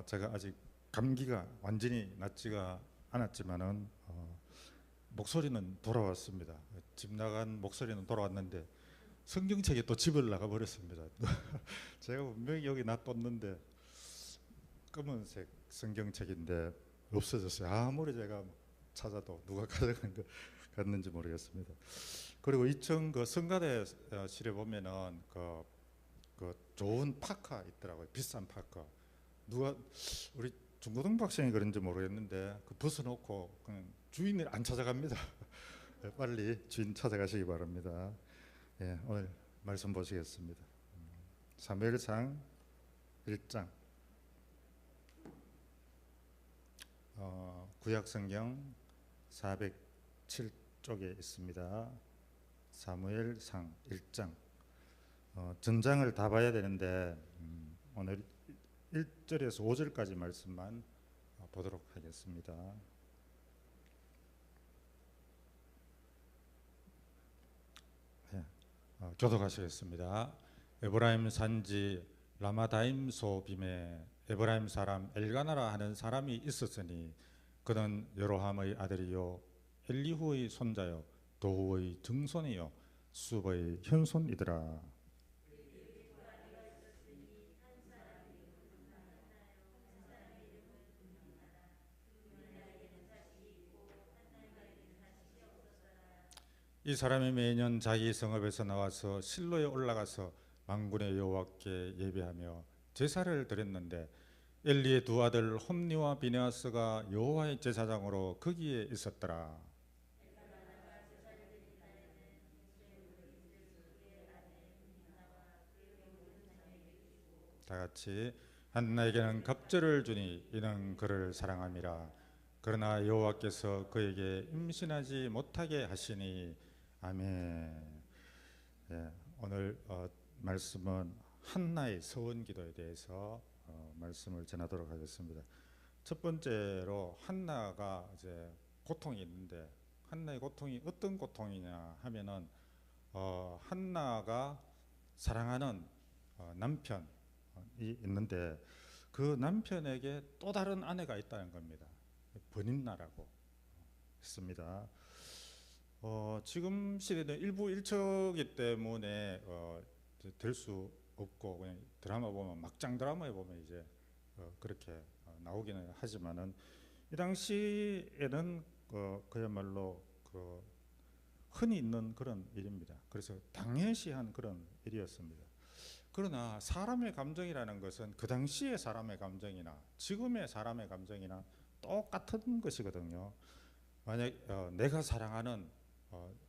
제가 아직 감기가 완전히 낫지가 않았지만은 목소리는 돌아왔습니다. 집 나간 목소리는 돌아왔는데 성경책이 또 집을 나가 버렸습니다. 제가 분명히 여기 놔뒀는데 검은색 성경책인데 없어졌어요. 아무리 제가 찾아도 누가 가져간 거 갔는지 모르겠습니다. 그리고 2층 그 성가대실에 보면은 그 좋은 파카 있더라고요. 비싼 파카. 누가 우리 중고등부 학생이 그런지 모르겠는데 그 벗어놓고 그냥 주인을 안 찾아갑니다. 빨리 주인 찾아가시기 바랍니다. 예, 오늘 말씀 보시겠습니다. 사무엘상 1장 구약성경 407쪽에 있습니다. 사무엘상 1장 전장을 다 봐야 되는데 오늘 1절에서 5절까지 말씀만 보도록 하겠습니다. 네, 교독하시겠습니다. 에브라임 산지 라마다임 소빔에 에브라임 사람 엘가나라 하는 사람이 있었으니 그는 여로함의 아들이요 엘리후의 손자요 도후의 증손이요 수버의 현손이더라. 이 사람이 매년 자기 성읍에서 나와서 실로에 올라가서 만군의 여호와께 예배하며 제사를 드렸는데 엘리의 두 아들 홈니와 비느하스가 여호와의 제사장으로 거기에 있었더라. 다 같이 한나에게는 갑절을 주니 이는 그를 사랑함이라. 그러나 여호와께서 그에게 임신하지 못하게 하시니 아멘. 예, 오늘 말씀은 한나의 서원기도에 대해서 말씀을 전하도록 하겠습니다. 첫 번째로 한나가 이제 고통이 있는데 한나의 고통이 어떤 고통이냐 하면은 한나가 사랑하는 남편이 있는데 그 남편에게 또 다른 아내가 있다는 겁니다. 버닌나라고 했습니다. 지금 시대는 일부 일처이기 때문에 될 수 없고 그냥 드라마 보면 막장 드라마에 보면 이제 그렇게 나오기는 하지만은 이 당시에는 그야말로 흔히 있는 그런 일입니다. 그래서 당연시한 그런 일이었습니다. 그러나 사람의 감정이라는 것은 그 당시의 사람의 감정이나 지금의 사람의 감정이나 똑같은 것이거든요. 만약 내가 사랑하는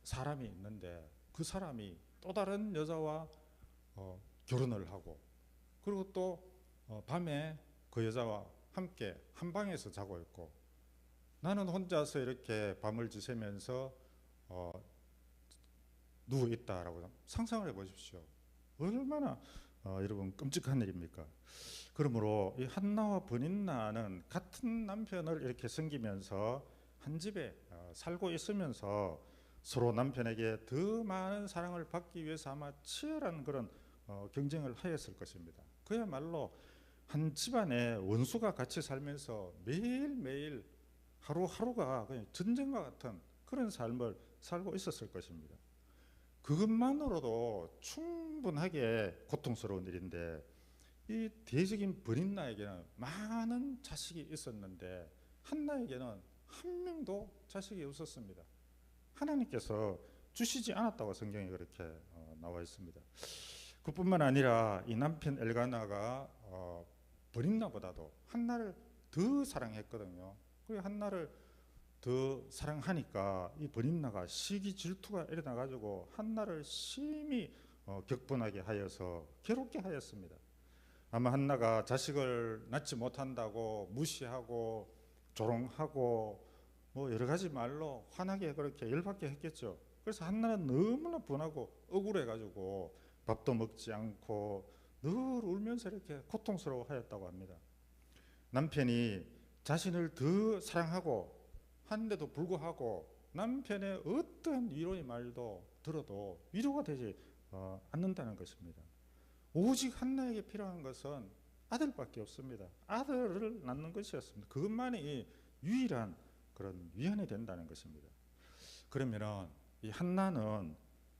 사람이 있는데 그 사람이 또 다른 여자와 결혼을 하고 그리고 또 밤에 그 여자와 함께 한 방에서 자고 있고 나는 혼자서 이렇게 밤을 지새면서 누워 있다라고 상상을 해보십시오. 얼마나 여러분 끔찍한 일입니까? 그러므로 이 한나와 버닌나는 같은 남편을 이렇게 섬기면서 한 집에 살고 있으면서 서로 남편에게 더 많은 사랑을 받기 위해서 아마 치열한 그런 경쟁을 하였을 것입니다. 그야말로 한 집안에 원수가 같이 살면서 매일매일 하루하루가 그냥 전쟁과 같은 그런 삶을 살고 있었을 것입니다. 그것만으로도 충분하게 고통스러운 일인데 이 대적인 버닌나에게는 많은 자식이 있었는데 한나에게는 한 명도 자식이 없었습니다. 하나님께서 주시지 않았다고 성경에 그렇게 나와 있습니다. 그뿐만 아니라 이 남편 엘가나가 버닌나보다도 한나를 더 사랑했거든요. 그리고 한나를 더 사랑하니까 이 버닌나가 시기 질투가 일어나 가지고 한나를 심히 격분하게 하여서 괴롭게 하였습니다. 아마 한나가 자식을 낳지 못한다고 무시하고 조롱하고 뭐 여러 가지 말로 화나게 그렇게 열받게 했겠죠. 그래서 한나는 너무나 분하고 억울해 가지고 밥도 먹지 않고 늘 울면서 이렇게 고통스러워하였다고 합니다. 남편이 자신을 더 사랑하고 하는데도 불구하고 남편의 어떤 위로의 말도 들어도 위로가 되지 않는다는 것입니다. 오직 한나에게 필요한 것은 아들밖에 없습니다. 아들을 낳는 것이었습니다. 그것만이 유일한 그런 위안이 된다는 것입니다. 그러면은 이 한나는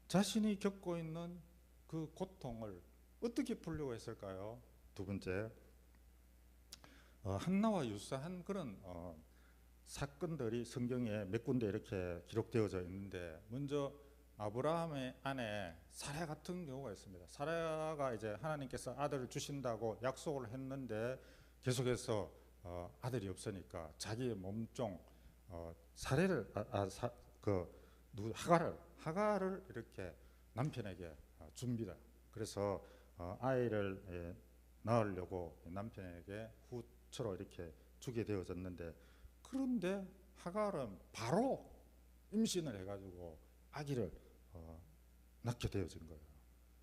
자신이 겪고 있는 그 고통을 어떻게 풀려고 했을까요? 두 번째, 한나와 유사한 그런 사건들이 성경에 몇 군데 이렇게 기록되어져 있는데, 먼저 아브라함의 아내 사라 같은 경우가 있습니다. 사라가 이제 하나님께서 아들을 주신다고 약속을 했는데 계속해서 아들이 없으니까 자기의 몸종 사례를 하갈을 이렇게 남편에게 줍니다. 그래서 아이를 낳으려고 남편에게 후처로 이렇게 주게 되어졌는데, 그런데 하갈은 바로 임신을 해가지고 아기를 낳게 되어진 거예요.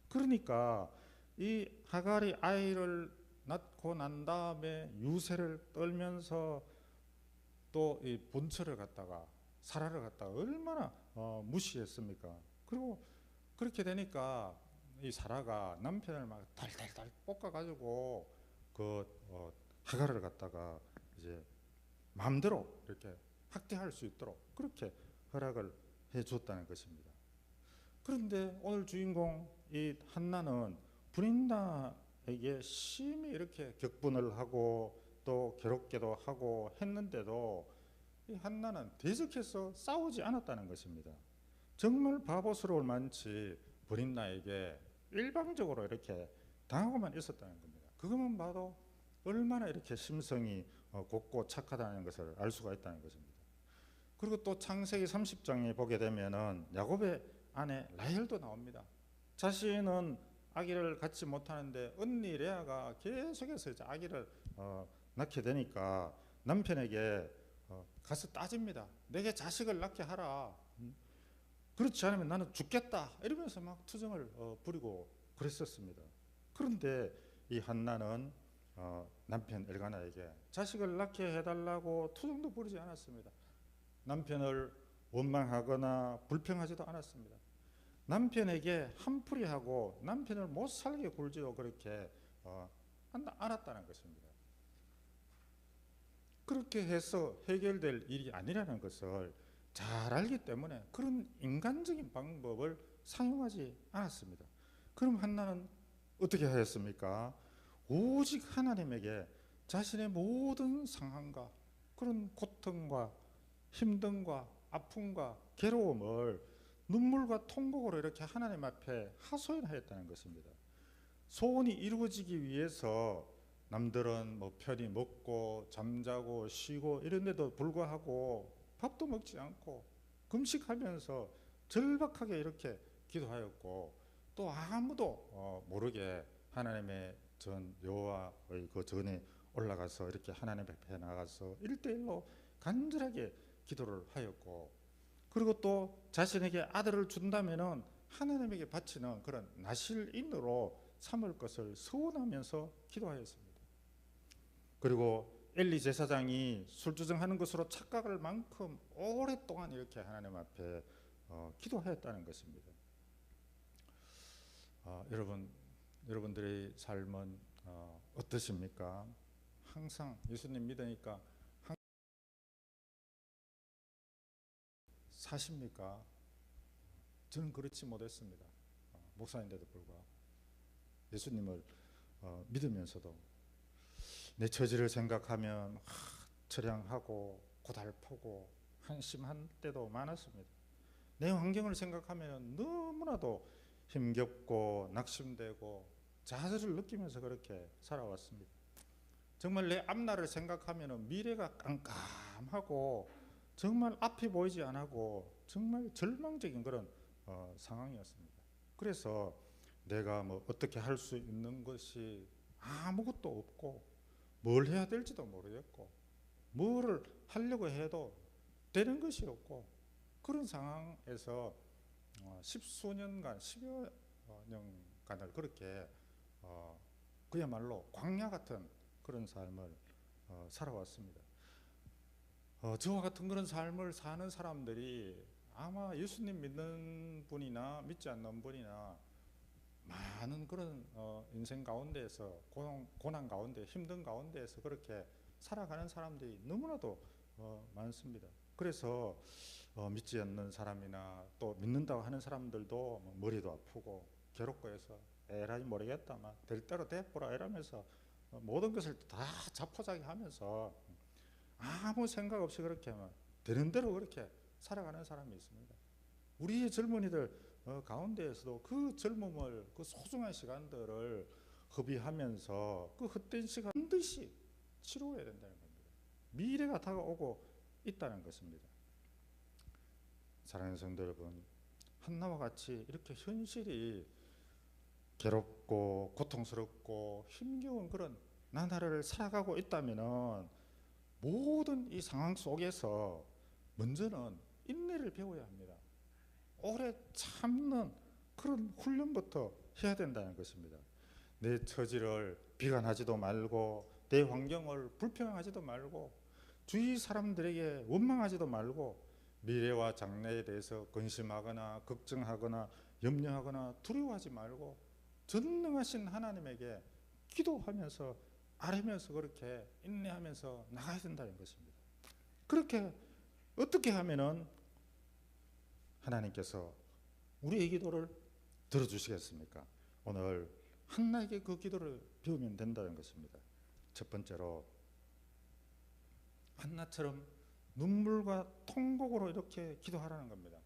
그러니까 이 하갈이 아이를 낳고 난 다음에 유세를 떨면서 또 이 본처를 갖다가 사라를 갖다가 얼마나 무시했습니까? 그리고 그렇게 되니까 이 사라가 남편을 막 달달달 볶아가지고 하갈을 갖다가 이제 마음대로 이렇게 학대할 수 있도록 그렇게 허락을 해줬다는 것입니다. 그런데 오늘 주인공 이 한나는 브린다에게 심히 이렇게 격분을 하고 또 괴롭게도 하고 했는데도 이 한나는 대적해서 싸우지 않았다는 것입니다. 정말 바보스러울 만치 브린다에게 일방적으로 이렇게 당하고만 있었다는 겁니다. 그것만 봐도 얼마나 이렇게 심성이 곱고 착하다는 것을 알 수가 있다는 것입니다. 그리고 또 창세기 30장에 보게 되면은 야곱의 아내 라헬도 나옵니다. 자신은 아기를 갖지 못하는데 언니 레아가 계속해서 이제 아기를 낳게 되니까 남편에게 가서 따집니다. 내게 자식을 낳게 하라. 그렇지 않으면 나는 죽겠다. 이러면서 막 투정을 부리고 그랬었습니다. 그런데 이 한나는 남편 엘가나에게 자식을 낳게 해달라고 투정도 부리지 않았습니다. 남편을 원망하거나 불평하지도 않았습니다. 남편에게 한풀이하고 남편을 못 살게 굴지도 그렇게 않았다는 것입니다. 그렇게 해서 해결될 일이 아니라는 것을 잘 알기 때문에 그런 인간적인 방법을 사용하지 않았습니다. 그럼 한나는 어떻게 하였습니까? 오직 하나님에게 자신의 모든 상황과 그런 고통과 힘듦과 아픔과 괴로움을 눈물과 통곡으로 이렇게 하나님 앞에 하소연하였다는 것입니다. 소원이 이루어지기 위해서 남들은 뭐 편히 먹고 잠자고 쉬고 이런데도 불구하고 밥도 먹지 않고 금식하면서 절박하게 이렇게 기도하였고, 또 아무도 모르게 하나님의 전 여호와의 그 전에 올라가서 이렇게 하나님 앞에 나가서 1대1로 간절하게 기도를 하였고, 그리고 또 자신에게 아들을 준다면은 하나님에게 바치는 그런 나실인으로 삼을 것을 서원하면서 기도하였습니다. 그리고 엘리 제사장이 술주정하는 것으로 착각할 만큼 오랫동안 이렇게 하나님 앞에 기도하였다는 것입니다. 여러분들의 삶은 어떠십니까? 항상 예수님 믿으니까 사십니까? 저는 그렇지 못했습니다. 목사인데도 불구하고 예수님을 믿으면서도 내 처지를 생각하면 처량하고 고달프고 한심한 때도 많았습니다. 내 환경을 생각하면 너무나도 힘겹고 낙심되고 자살을 느끼면서 그렇게 살아왔습니다. 정말 내 앞날을 생각하면 미래가 깜깜하고 정말 앞이 보이지 않고 정말 절망적인 그런 상황이었습니다. 그래서 내가 뭐 어떻게 할 수 있는 것이 아무것도 없고 뭘 해야 될지도 모르겠고 뭐를 하려고 해도 되는 것이 없고, 그런 상황에서 십수년간 10여 년간을 그렇게 그야말로 광야 같은 그런 삶을 살아왔습니다. 저와 같은 그런 삶을 사는 사람들이 아마 예수님 믿는 분이나 믿지 않는 분이나 많은 그런 인생 가운데에서 고난 가운데 힘든 가운데에서 그렇게 살아가는 사람들이 너무나도 많습니다. 그래서 믿지 않는 사람이나 또 믿는다고 하는 사람들도 뭐 머리도 아프고 괴롭고 해서 에라이 모르겠다 막 될 대로 돼보라 이러면서 모든 것을 다 자포자기하면서 아무 생각 없이 그렇게 막 되는 대로 그렇게 살아가는 사람이 있습니다. 우리의 젊은이들 가운데에서도 그 젊음을 그 소중한 시간들을 허비하면서 그 헛된 시간 반드시 치료해야 된다는 겁니다. 미래가 다가오고 있다는 것입니다. 사랑하는 성도 여러분, 한나와 같이 이렇게 현실이 괴롭고 고통스럽고 힘겨운 그런 나날을 살아가고 있다면 모든 이 상황 속에서 먼저는 인내를 배워야 합니다. 오래 참는 그런 훈련부터 해야 된다는 것입니다. 내 처지를 비관하지도 말고 내 환경을 불평하지도 말고 주위 사람들에게 원망하지도 말고 미래와 장래에 대해서 근심하거나 걱정하거나 염려하거나 두려워하지 말고 전능하신 하나님에게 기도하면서 아뢰면서 그렇게 인내하면서 나가야 된다는 것입니다. 그렇게 어떻게 하면은 하나님께서 우리의 기도를 들어주시겠습니까? 오늘 한나에게 그 기도를 배우면 된다는 것입니다. 첫 번째로 한나처럼 눈물과 통곡으로 이렇게 기도하라는 겁니다.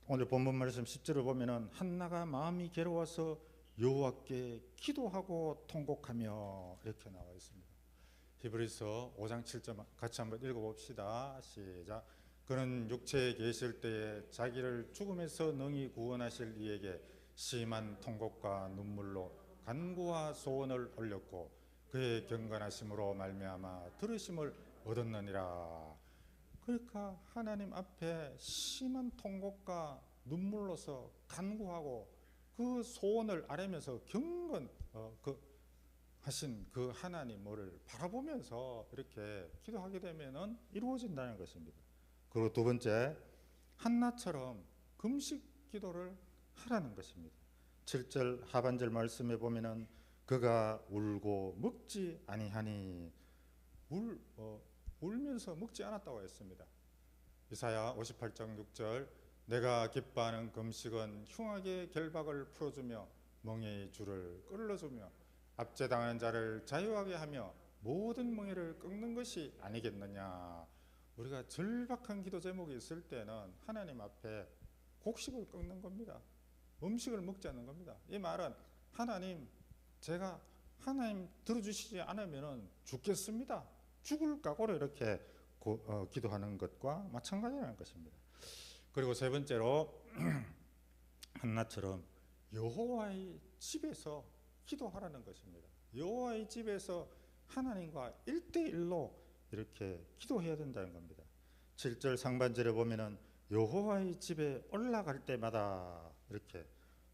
오늘 본문 말씀 10절을 보면은 한나가 마음이 괴로워서 여호와께 기도하고 통곡하며 이렇게 나와 있습니다. 히브리서 5장 7절 같이 한번 읽어봅시다. 시작. 그는 육체에 계실 때에 자기를 죽음에서 능히 구원하실 이에게 심한 통곡과 눈물로 간구와 소원을 올렸고 그의 경건하심으로 말미암아 들으심을 얻었느니라. 그러니까 하나님 앞에 심한 통곡과 눈물로서 간구하고 그 소원을 아뢰면서 하신 그 하나님을 바라보면서 이렇게 기도하게 되면은 이루어진다는 것입니다. 그리고 두 번째, 한나처럼 금식 기도를 하라는 것입니다. 7절 하반절 말씀에 보면은 그가 울고 먹지 아니하니 울면서 먹지 않았다고 했습니다. 이사야 58장 6절 내가 기뻐하는 금식은 흉악의 결박을 풀어주며 멍에의 줄을 끌어주며 압제당하는 자를 자유하게 하며 모든 멍에를 꺾는 것이 아니겠느냐. 우리가 절박한 기도 제목이 있을 때는 하나님 앞에 곡식을 꺾는 겁니다. 음식을 먹지 않는 겁니다. 이 말은 하나님, 제가 하나님 들어주시지 않으면 죽겠습니다. 죽을 각오로 이렇게 기도하는 것과 마찬가지라는 것입니다. 그리고 세 번째로 한나처럼 여호와의 집에서 기도하라는 것입니다. 여호와의 집에서 하나님과 1대1로 이렇게 기도해야 된다는 겁니다. 7절 상반절에 보면은 여호와의 집에 올라갈 때마다 이렇게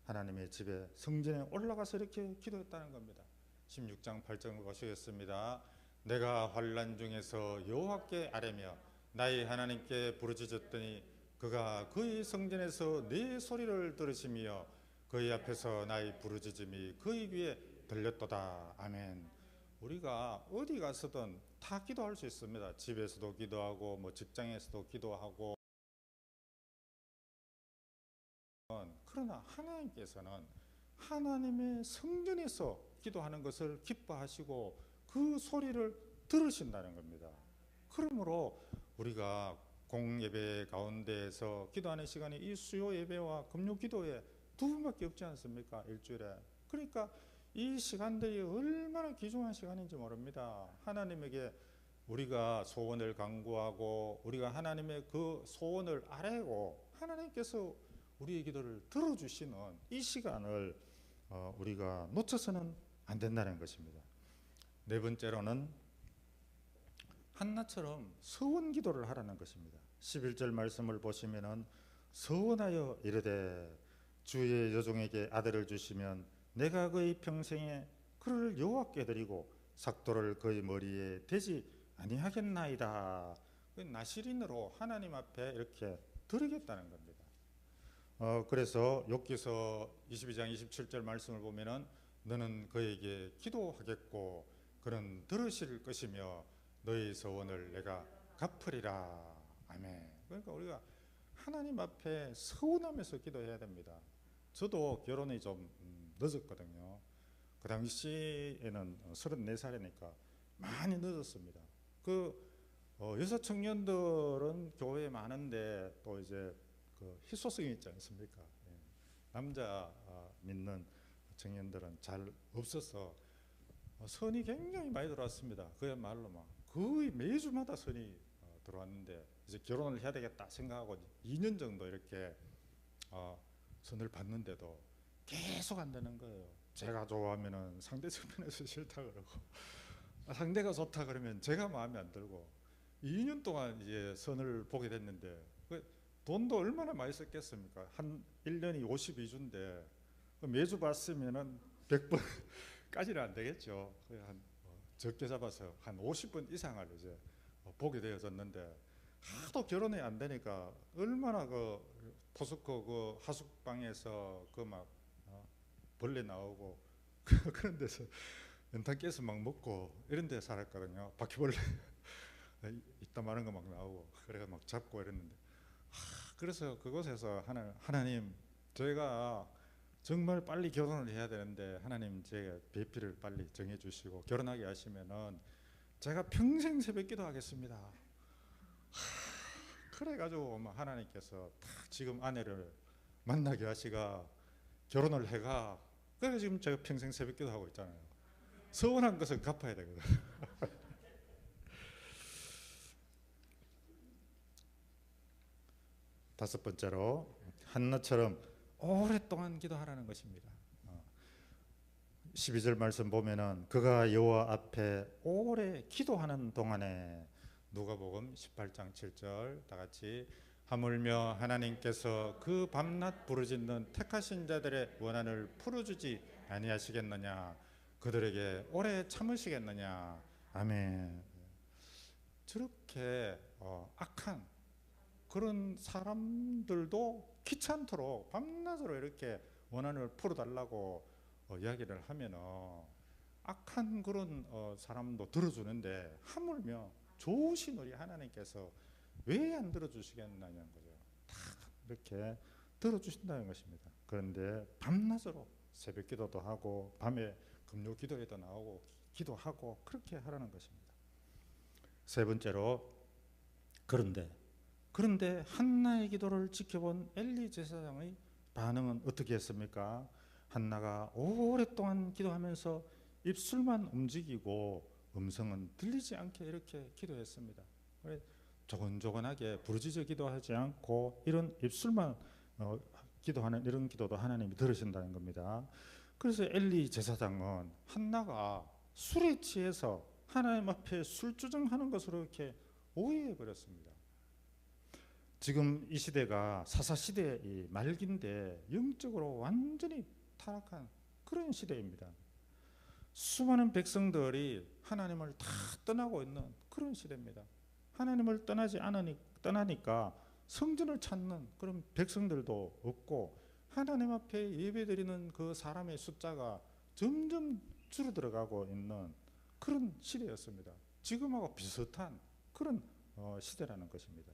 하나님의 집에 성전에 올라가서 이렇게 기도했다는 겁니다. 16장 8절 보시겠습니다. 내가 환난 중에서 여호와께 아뢰며 나의 하나님께 부르짖었더니 그가 그의 성전에서 내 소리를 들으시며 그의 앞에서 나의 부르짖음이 그의 귀에 들렸도다. 아멘. 우리가 어디 가서든 다 기도할 수 있습니다. 집에서도 기도하고 뭐 직장에서도 기도하고. 그러나 하나님께서는 하나님의 성전에서 기도하는 것을 기뻐하시고 그 소리를 들으신다는 겁니다. 그러므로 우리가 공예배 가운데에서 기도하는 시간이 이 수요 예배와 금요 기도에 두 번밖에 없지 않습니까? 일주일에. 그러니까 이 시간들이 얼마나 귀중한 시간인지 모릅니다. 하나님에게 우리가 소원을 간구하고 우리가 하나님의 그 소원을 아뢰고 하나님께서 우리의 기도를 들어주시는 이 시간을 우리가 놓쳐서는 안 된다는 것입니다. 네 번째로는 한나처럼 서원 기도를 하라는 것입니다. 11절 말씀을 보시면은 서원하여 이르되 주의 여종에게 아들을 주시면 내가 그의 평생에 그를 여호와께 드리고 삭도를 그의 머리에 대지 아니하겠나이다. 나시린으로 하나님 앞에 이렇게 드리겠다는 겁니다. 그래서 욥기서 22장 27절 말씀을 보면은 너는 그에게 기도하겠고 그는 들으실 것이며 너희 서원을 내가 갚으리라. 아멘. 그러니까 우리가 하나님 앞에 서운하면서 기도해야 됩니다. 저도 결혼이 좀 늦었거든요. 그 당시에는 34살이니까 많이 늦었습니다. 여사 청년들은 교회에 많은데 또 이제 그 희소성이 있지 않습니까? 예. 남자 믿는 청년들은 잘 없어서 선이 굉장히 많이 들어왔습니다. 그야말로 막 거의 매주마다 선이 들어왔는데 이제 결혼을 해야 되겠다 생각하고 2년 정도 이렇게 선을 받는데도 계속 안 되는 거예요. 제가 좋아하면은 상대 측면에서 싫다 그러고 상대가 좋다 그러면 제가 마음에 안 들고 2년 동안 이제 선을 보게 됐는데 돈도 얼마나 많이 썼겠습니까? 한 1년이 52주인데 매주 봤으면은 100번까지는 안 되겠죠. 적게 잡아서 한 50번 이상을 이제 보게 되어졌는데 하도 결혼이 안 되니까 얼마나 그 포스코 그 하숙방에서 그 막 벌레 나오고 그런 데서 연탄가스 막 먹고 이런 데 살았거든요. 바퀴벌레 이따 마른 거 막 나오고 그래가 막 잡고 이랬는데 그래서 그곳에서 하나님 저희가 정말 빨리 결혼을 해야 되는데 하나님 제 배필을 빨리 정해 주시고 결혼하게 하시면은 제가 평생 새벽 기도하겠습니다. 그래가지고 하나님께서 딱 지금 아내를 만나게 하시가 결혼을 해가 그래서 지금 제가 평생 새벽 기도하고 있잖아요. 서운한 것은 갚아야 되거든. 다섯 번째로 한나처럼 오랫동안 기도하라는 것입니다. 12절 말씀 보면은 그가 여호와 앞에 오래 기도하는 동안에 누가복음 18장 7절 다 같이 하물며 하나님께서 그 밤낮 부르짖는 택하신 자들의 원한을 풀어주지 아니하시겠느냐 그들에게 오래 참으시겠느냐. 아멘. 저렇게 악한 그런 사람들도 귀찮도록 밤낮으로 이렇게 원한을 풀어달라고 이야기를 하면은 악한 그런 사람도 들어주는데 하물며 좋으신 우리 하나님께서 왜 안 들어주시겠느냐는 거죠. 다 이렇게 들어주신다는 것입니다. 그런데 밤낮으로 새벽 기도도 하고 밤에 금요 기도에도 나오고 기도하고 그렇게 하라는 것입니다. 세 번째로 그런데 한나의 기도를 지켜본 엘리 제사장의 반응은 어떻게 했습니까? 한나가 오랫동안 기도하면서 입술만 움직이고 음성은 들리지 않게 이렇게 기도했습니다. 조곤조곤하게 부르짖어 기도하지 않고 이런 입술만 기도하는 이런 기도도 하나님이 들으신다는 겁니다. 그래서 엘리 제사장은 한나가 술에 취해서 하나님 앞에 술주정하는 것으로 이렇게 오해해 버렸습니다. 지금 이 시대가 사사시대의 말기인데 영적으로 완전히 타락한 그런 시대입니다. 수많은 백성들이 하나님을 다 떠나고 있는 그런 시대입니다. 하나님을 떠나니까 성전을 찾는 그런 백성들도 없고 하나님 앞에 예배드리는 그 사람의 숫자가 점점 줄어들어가고 있는 그런 시대였습니다. 지금하고 비슷한 그런 시대라는 것입니다.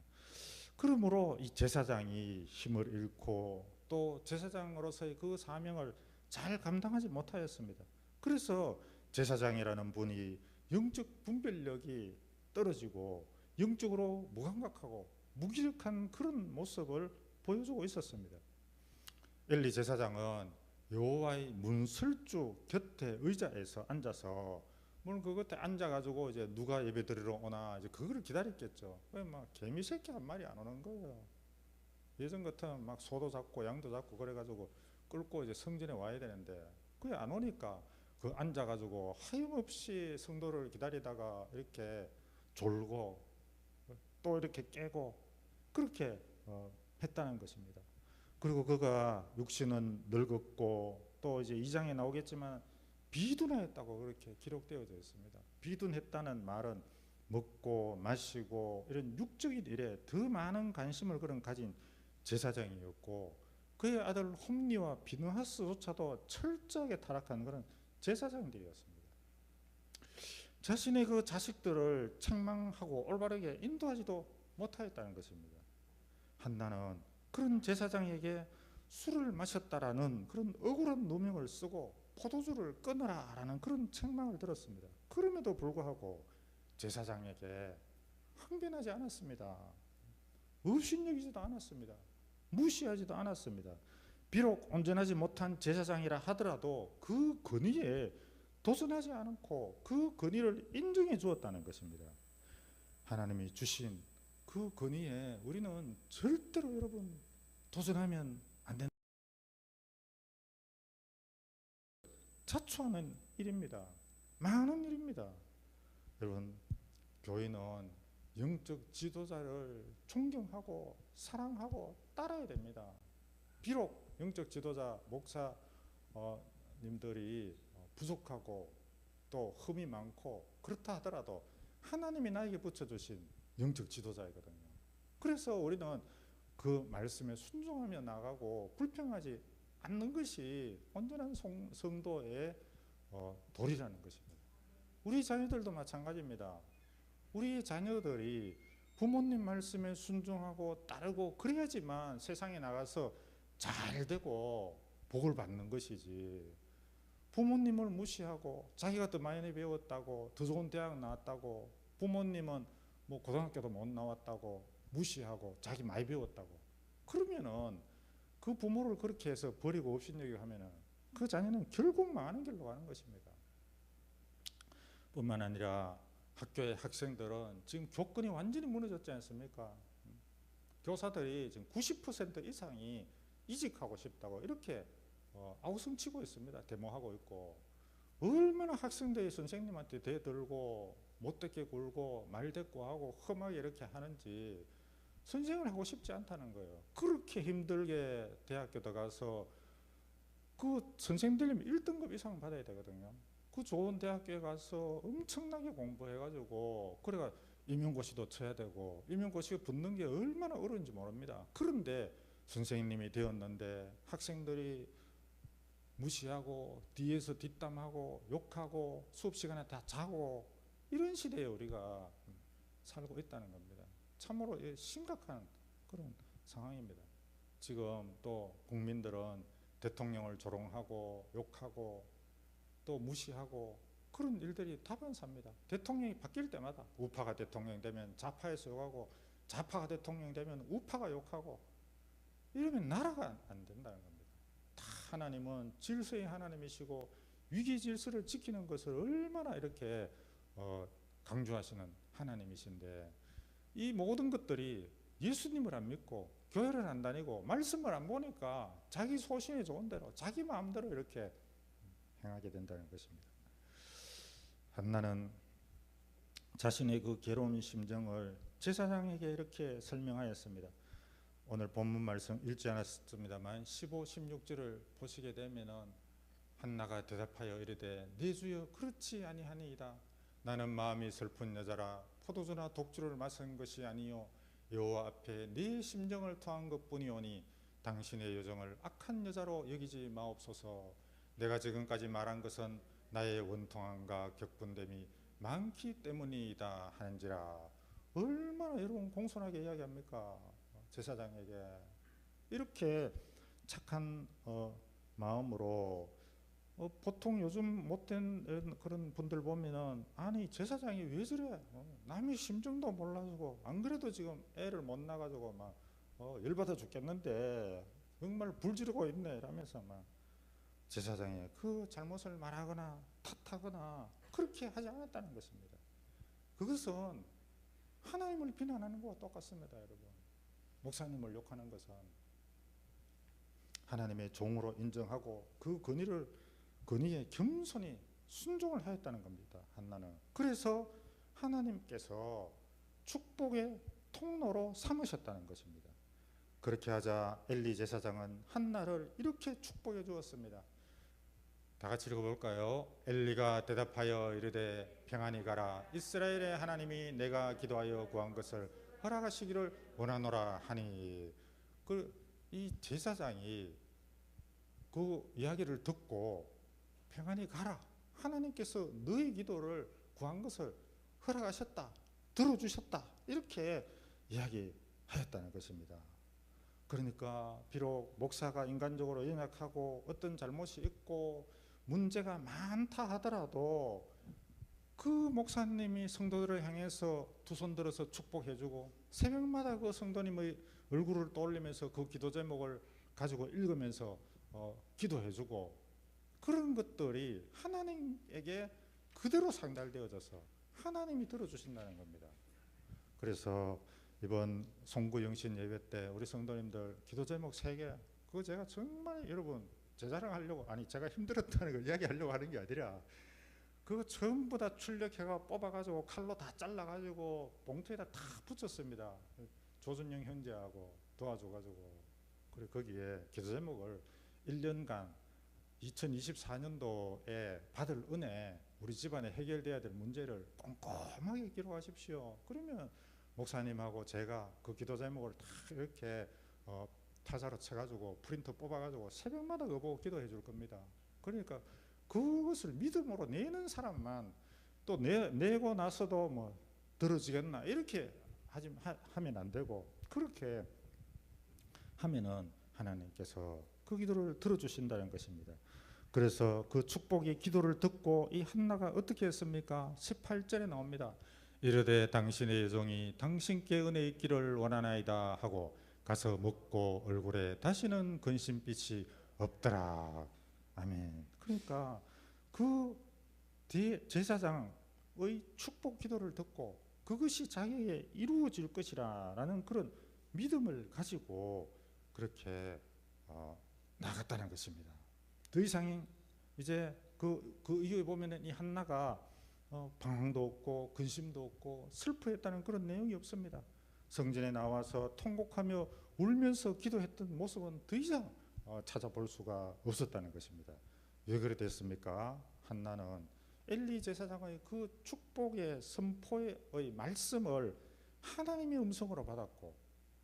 그러므로 이 제사장이 힘을 잃고 또 제사장으로서의 그 사명을 잘 감당하지 못하였습니다. 그래서 제사장이라는 분이 영적 분별력이 떨어지고 영적으로 무감각하고 무기력한 그런 모습을 보여주고 있었습니다. 엘리 제사장은 여호와의 문설주 곁에 의자에서 앉아서 물론 그 곁에 앉아가지고 이제 누가 예배 드리러 오나 이제 그거를 기다렸겠죠. 막 개미 새끼 한 마리 안 오는 거예요. 예전 같으면 막 소도 잡고 양도 잡고 그래가지고 끌고 이제 성전에 와야 되는데 그게 안 오니까 그 앉아가지고 하염없이 성도를 기다리다가 이렇게 졸고 또 이렇게 깨고 그렇게 했다는 것입니다. 그리고 그가 육신은 늙었고 또 이제 2장에 나오겠지만 비둔하였다고 그렇게 기록되어져 있습니다. 비둔했다는 말은 먹고 마시고 이런 육적인 일에 더 많은 관심을 가진 제사장이었고 그의 아들 홈리와 비느하스조차도 철저하게 타락한 그런 제사장들이었습니다. 자신의 그 자식들을 책망하고 올바르게 인도하지도 못하였다는 것입니다. 한나는 그런 제사장에게 술을 마셨다라는 그런 억울한 누명을 쓰고 포도주를 끊으라라는 그런 책망을 들었습니다. 그럼에도 불구하고 제사장에게 항변하지 않았습니다. 업신여기지도 않았습니다. 무시하지도 않았습니다. 비록 온전하지 못한 제사장이라 하더라도 그 권위에 도전하지 않고 그 권위를 인정해 주었다는 것입니다. 하나님이 주신 그 권위에 우리는 절대로 여러분 도전하면 안 된다. 자초하는 일입니다. 많은 일입니다. 여러분, 교회는 영적 지도자를 존경하고 사랑하고 따라야 됩니다. 비록 영적 지도자 목사님들이 부족하고 또 흠이 많고 그렇다 하더라도 하나님이 나에게 붙여주신 영적 지도자이거든요. 그래서 우리는 그 말씀에 순종하며 나가고 불평하지 않는 것이 온전한 성도의 도리라는 것입니다. 우리 자녀들도 마찬가지입니다. 우리 자녀들이 부모님 말씀에 순종하고 따르고 그래야지만 세상에 나가서 잘 되고 복을 받는 것이지, 부모님을 무시하고 자기가 더 많이 배웠다고 더 좋은 대학 나왔다고 부모님은 뭐 고등학교도 못 나왔다고 무시하고 자기 많이 배웠다고 그러면은 그 부모를 그렇게 해서 버리고 업신여기고 하면은 그 자녀는 결국 망하는 길로 가는 것입니다. 뿐만 아니라 학교의 학생들은 지금 교권이 완전히 무너졌지 않습니까? 교사들이 지금 90% 이상이 이직하고 싶다고 이렇게 아우성치고 있습니다. 데모하고 있고, 얼마나 학생들이 선생님한테 대들고 못되게 굴고 말대꾸하고 험하게 이렇게 하는지 선생을 하고 싶지 않다는 거예요. 그렇게 힘들게 대학교 들어가서 그 선생님 되려면 1등급 이상 받아야 되거든요. 그 좋은 대학교에 가서 엄청나게 공부해가지고 그래가 임용고시도 쳐야 되고, 임용고시가 붙는 게 얼마나 어려운지 모릅니다. 그런데 선생님이 되었는데 학생들이 무시하고 뒤에서 뒷담하고 욕하고 수업 시간에 다 자고, 이런 시대에 우리가 살고 있다는 겁니다. 참으로 심각한 그런 상황입니다. 지금 또 국민들은 대통령을 조롱하고 욕하고 또 무시하고 그런 일들이 다반사입니다. 대통령이 바뀔 때마다 우파가 대통령 되면 좌파에서 욕하고, 좌파가 대통령 되면 우파가 욕하고, 이러면 나라가 안 된다는 겁니다. 다 하나님은 질서의 하나님이시고 위기 질서를 지키는 것을 얼마나 이렇게 강조하시는 하나님이신데, 이 모든 것들이 예수님을 안 믿고 교회를 안 다니고 말씀을 안 보니까 자기 소신이 좋은 대로 자기 마음대로 이렇게 행하게 된다는 것입니다. 한나는 자신의 그 괴로운 심정을 제사장에게 이렇게 설명하였습니다. 오늘 본문 말씀 읽지 않았습니다만 15, 16절을 보시게 되면은 한나가 대답하여 이르되 내 주여 그렇지 아니하니이다. 나는 마음이 슬픈 여자라 포도주나 독주를 마신 것이 아니요 여호와 앞에 네 심정을 토한 것뿐이오니 당신의 여정을 악한 여자로 여기지 마옵소서. 내가 지금까지 말한 것은 나의 원통함과 격분됨이 많기 때문이다 하는지라. 얼마나 여러분 공손하게 이야기합니까? 제사장에게 이렇게 착한 마음으로 보통 요즘 못된 그런 분들 보면은 아니 제사장이 왜 저래? 남의 심정도 몰라주고 안 그래도 지금 애를 못 낳아가지고 막 열받아 죽겠는데 정말 불지르고 있네 이러면서 막 제사장이 그 잘못을 말하거나 탓하거나 그렇게 하지 않았다는 것입니다. 그것은 하나님을 비난하는 것과 똑같습니다. 여러분, 목사님을 욕하는 것은 하나님의 종으로 인정하고 그 권위에 겸손히 순종을 하였다는 겁니다. 한나는. 그래서 하나님께서 축복의 통로로 삼으셨다는 것입니다. 그렇게 하자 엘리 제사장은 한나를 이렇게 축복해 주었습니다. 다 같이 읽어볼까요? 엘리가 대답하여 이르되 평안히 가라. 이스라엘의 하나님이 내가 기도하여 구한 것을 허락하시기를 원하노라 하니. 이 제사장이 그 이야기를 듣고 평안히 가라, 하나님께서 너의 기도를 구한 것을 허락하셨다, 들어주셨다, 이렇게 이야기하였다는 것입니다. 그러니까 비록 목사가 인간적으로 연약하고 어떤 잘못이 있고 문제가 많다 하더라도 그 목사님이 성도들을 향해서 두 손 들어서 축복해주고 새벽마다 그 성도님의 얼굴을 떠올리면서 그 기도 제목을 가지고 읽으면서 기도해주고, 그런 것들이 하나님에게 그대로 상달되어져서 하나님이 들어주신다는 겁니다. 그래서 이번 송구 영신 예배 때 우리 성도님들 기도 제목 3개, 그거 제가 정말 여러분 제 자랑하려고, 아니 제가 힘들었다는 걸 이야기하려고 하는 게 아니라 그거 전부 다 출력해가 뽑아가지고 칼로 다 잘라가지고 봉투에다 다 붙였습니다. 조준영 형제하고 도와줘가지고. 그리고 거기에 기도 제목을 1년간 2024년도에 받을 은혜, 우리 집안에 해결돼야 될 문제를 꼼꼼하게 기록하십시오. 그러면 목사님하고 제가 그 기도 제목을 다 이렇게 타자로 쳐가지고 프린터 뽑아가지고 새벽마다 그거 보고 기도해 줄 겁니다. 그러니까 그것을 믿음으로 내는 사람만, 또 내고 나서도 뭐 들어지겠나 이렇게 하면 안 되고, 그렇게 하면은 하나님께서 그 기도를 들어주신다는 것입니다. 그래서 그 축복의 기도를 듣고 이 한나가 어떻게 했습니까? 18절에 나옵니다. 이르되 당신의 종이 당신께 은혜 있기를 원하나이다 하고 가서 먹고 얼굴에 다시는 근심빛이 없더라. 아멘. 그러니까 그 제사장의 축복 기도를 듣고 그것이 자기에게 이루어질 것이라는 그런 믿음을 가지고 그렇게 나갔다는 것입니다. 더 이상 이제 그 이후에 보면은 이 한나가 방황도 없고 근심도 없고 슬퍼했다는 그런 내용이 없습니다. 성전에 나와서 통곡하며 울면서 기도했던 모습은 더 이상 찾아볼 수가 없었다는 것입니다. 왜 그래 됐습니까? 한나는 엘리 제사장의 그 축복의 선포의 말씀을 하나님의 음성으로 받았고,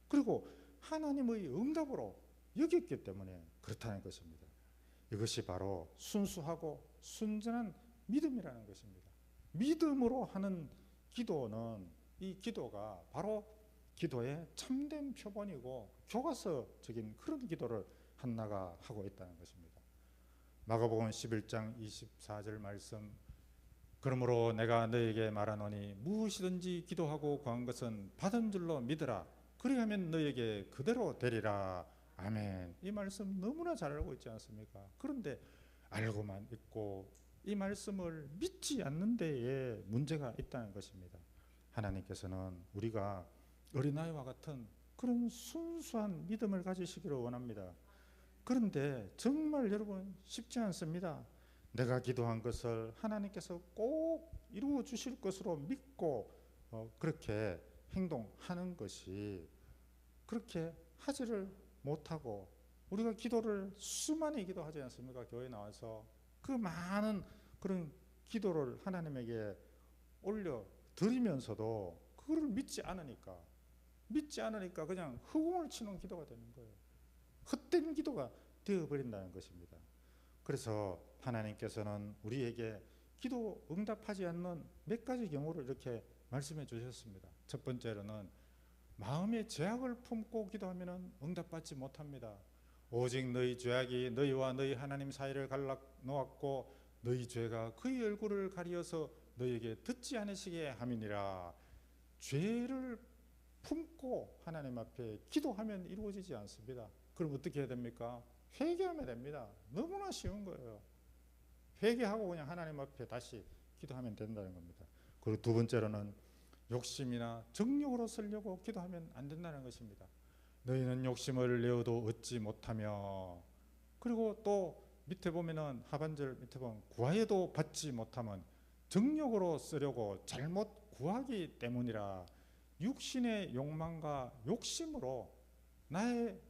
그리고 하나님의 응답으로 여겼기 때문에 그렇다는 것입니다. 이것이 바로 순수하고 순전한 믿음이라는 것입니다. 믿음으로 하는 기도는, 이 기도가 바로 기도의 참된 표본이고 교과서적인 그런 기도를 한나가 하고 있다는 것입니다. 마가복음 11장 24절 말씀, 그러므로 내가 너에게 말하노니 무엇이든지 기도하고 구한 것은 받은 줄로 믿으라. 그리하면 너에게 그대로 되리라. 아멘. 이 말씀 너무나 잘 알고 있지 않습니까? 그런데 알고만 있고 이 말씀을 믿지 않는 데에 문제가 있다는 것입니다. 하나님께서는 우리가 어린아이와 같은 그런 순수한 믿음을 가지시기를 원합니다. 그런데 정말 여러분 쉽지 않습니다. 내가 기도한 것을 하나님께서 꼭 이루어 주실 것으로 믿고 그렇게 행동하는 것이, 그렇게 하지를 못하고 우리가 기도를 수많이 기도하지 않습니까? 교회에 나와서 그 많은 그런 기도를 하나님에게 올려 드리면서도 그거를 믿지 않으니까 그냥 허공을 치는 기도가 되는 거예요. 헛된 기도가 되어버린다는 것입니다. 그래서 하나님께서는 우리에게 기도 응답하지 않는 몇 가지 경우를 이렇게 말씀해 주셨습니다. 첫 번째로는 마음의 죄악을 품고 기도하면 응답받지 못합니다. 오직 너희 죄악이 너희와 너희 하나님 사이를 갈라 놓았고 너희 죄가 그의 얼굴을 가리어서 너희에게 듣지 않으시게 함이니라. 죄를 품고 하나님 앞에 기도하면 이루어지지 않습니다. 그럼 어떻게 해야 됩니까? 회개하면 됩니다. 너무나 쉬운 거예요. 회개하고 그냥 하나님 앞에 다시 기도하면 된다는 겁니다. 그리고 두 번째로는 욕심이나 정욕으로 쓰려고 기도하면 안 된다는 것입니다. 너희는 욕심을 내어도 얻지 못하며, 그리고 또 밑에 보면은 하반절 밑에 보면 구하여도 받지 못하면 정욕으로 쓰려고 잘못 구하기 때문이라. 육신의 욕망과 욕심으로 내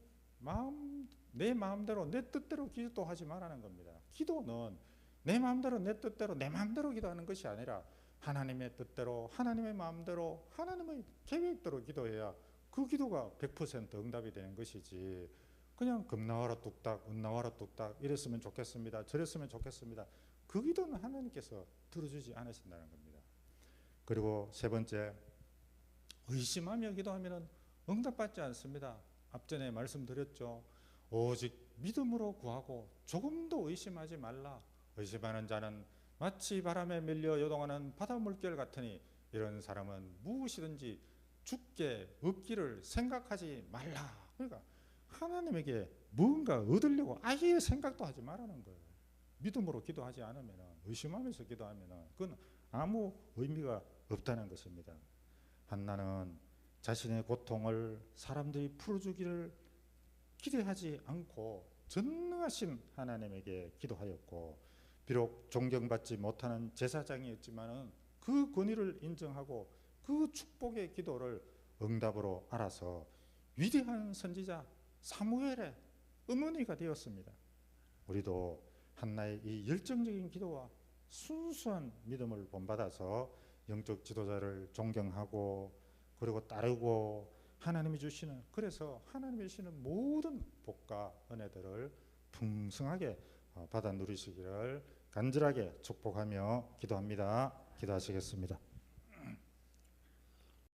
마음대로 내 뜻대로 기도하지 말라는 겁니다. 기도는 내 마음대로 내 뜻대로 내 마음대로 기도하는 것이 아니라 하나님의 뜻대로 하나님의 마음대로 하나님의 계획대로 기도해야 그 기도가 100% 응답이 되는 것이지, 그냥 금 나와라 뚝딱, 은 나와라 뚝딱, 이랬으면 좋겠습니다, 저랬으면 좋겠습니다. 그 기도는 하나님께서 들어주지 않으신다는 겁니다. 그리고 세 번째, 의심하며 기도하면 응답받지 않습니다. 앞전에 말씀드렸죠. 오직 믿음으로 구하고 조금도 의심하지 말라. 의심하는 자는 마치 바람에 밀려 요동하는 바다 물결 같으니 이런 사람은 무엇이든지 죽게 없기를 생각하지 말라. 그러니까 하나님에게 뭔가 얻으려고 아예 생각도 하지 말라는 거예요. 믿음으로 기도하지 않으면, 의심하면서 기도하면 그건 아무 의미가 없다는 것입니다. 한나는 자신의 고통을 사람들이 풀어주기를 기대하지 않고 전능하신 하나님에게 기도하였고, 비록 존경받지 못하는 제사장이었지만은 그 권위를 인정하고 그 축복의 기도를 응답으로 알아서 위대한 선지자 사무엘의 어머니가 되었습니다. 우리도 한나의 이 열정적인 기도와 순수한 믿음을 본받아서 영적 지도자를 존경하고 그리고 따르고 하나님이 주시는, 그래서 하나님이 주시는 모든 복과 은혜들을 풍성하게 받아 누리시기를 간절하게 축복하며 기도합니다. 기도하시겠습니다.